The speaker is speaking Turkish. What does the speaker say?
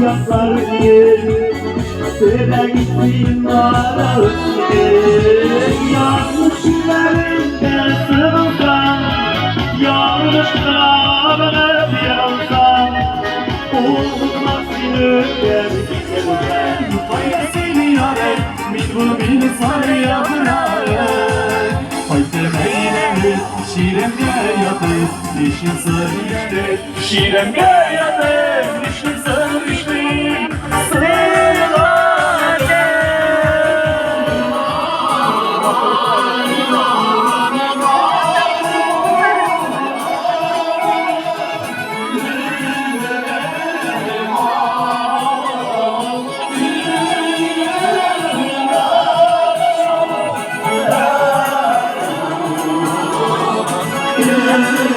Yapar diye Söyle gittin arası Yanlışlarından sıvılsam Yanlışlarına yanılsam Olmaz seni gerçekten Haydi seni yâre Mihbubini sarıya bırak Haydi meylemi Şiremge yatıp Dişin sarıştı Şiremge yatıp Dişin sarıştı Yeah.